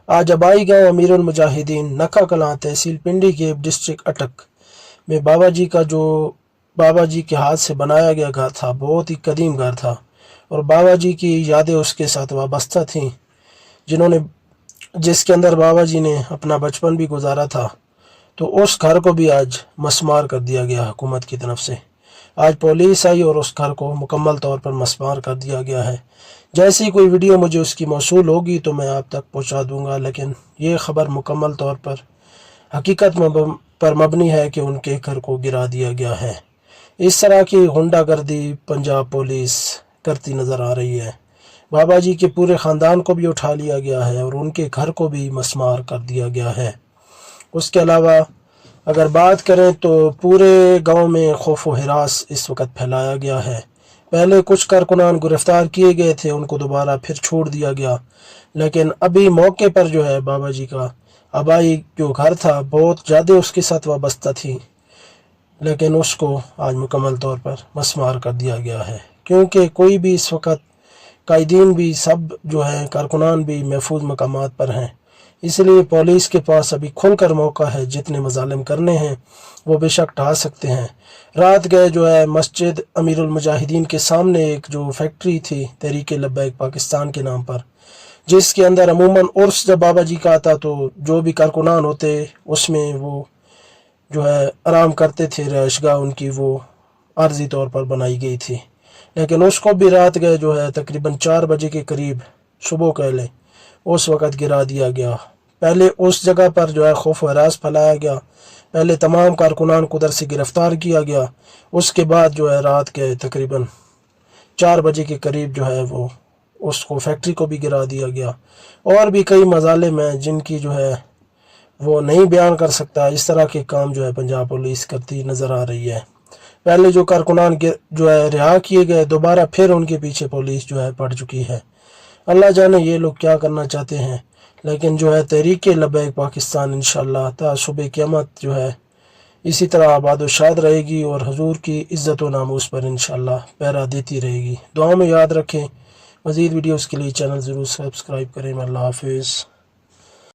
आज अबाई गांव अमीरुल मुजाहिदीन नक्का कलां तहसील पिंडी के डिस्ट्रिक्ट अटक में बाबा जी के हाथ से बनाया गया घर था। बहुत ही कदीम घर था और बाबा जी की यादें उसके साथ वाबस्ता थीं, जिसके अंदर बाबा जी ने अपना बचपन भी गुजारा था। तो उस घर को भी आज मस्मार कर दिया गया हुकूमत की तरफ से। आज पुलिस आई और उस घर को मुकम्मल तौर पर मस्मार कर दिया गया है। जैसे ही कोई वीडियो मुझे उसकी मौसूल होगी तो मैं आप तक पहुंचा दूंगा, लेकिन ये ख़बर मुकम्मल तौर पर हकीकत पर मबनी है कि उनके घर को गिरा दिया गया है। इस तरह की गुंडागर्दी पंजाब पुलिस करती नज़र आ रही है। बाबा जी के पूरे ख़ानदान को भी उठा लिया गया है और उनके घर को भी मस्मार कर दिया गया है। उसके अलावा अगर बात करें तो पूरे गांव में खौफ व हिरास इस वक्त फैलाया गया है। पहले कुछ कारकुनान गिरफ्तार किए गए थे, उनको दोबारा फिर छोड़ दिया गया, लेकिन अभी मौके पर जो है बाबा जी का आबाई जो घर था बहुत ज़्यादा उसके साथ वाबस्ता थी, लेकिन उसको आज मुकम्मल तौर पर मस्मार कर दिया गया है। क्योंकि कोई भी इस वक्त कायदीन भी सब जो है कारकुनान भी महफूज मकामात पर हैं, इसलिए पुलिस के पास अभी खुलकर मौका है। जितने मजालिम करने हैं वो बेशक ढा सकते हैं। रात गए जो है मस्जिद अमीरुल मुजाहिदीन के सामने एक जो फैक्ट्री थी तहरीक लब्बैक पाकिस्तान के नाम पर, जिसके अंदर अमूमन उर्स जब बाबा जी का आता तो जो भी कारकुनान होते उसमें वो जो है आराम करते थे। रहायशगाह उनकी वो आर्जी तौर पर बनाई गई थी, लेकिन उसको भी रात गए जो है तकरीबन 4 बजे के करीब सुबह कह लें उस वक़्त गिरा दिया गया। पहले उस जगह पर जो है खौफ व हरास फैलाया गया। पहले तमाम कारकुनान को उधर से गिरफ़्तार किया गया, उसके बाद जो है रात के तकरीबन 4 बजे के करीब जो है वो उसको फैक्ट्री को भी गिरा दिया गया। और भी कई मज़ालिम हैं जिनकी जो है वो नहीं बयान कर सकता। इस तरह के काम जो है पंजाब पुलिस करती नज़र आ रही है। पहले जो कारकुनान जो है रिहा किए गए, दोबारा फिर उनके पीछे पुलिस जो है पड़ चुकी है। अल्लाह जाने ये लोग क्या करना चाहते हैं, लेकिन जो है तहरीक लब्बैक पाकिस्तान इंशाअल्लाह ता सुबह क़यामत जो है इसी तरह आबाद व शाद रहेगी और हुजूर की इज़्ज़त व नामूस पर इंशाअल्लाह पहरा देती रहेगी। दुआ में याद रखें। मज़ीद वीडियोस के लिए चैनल ज़रूर सब्सक्राइब करें। अल्लाह हाफिज़।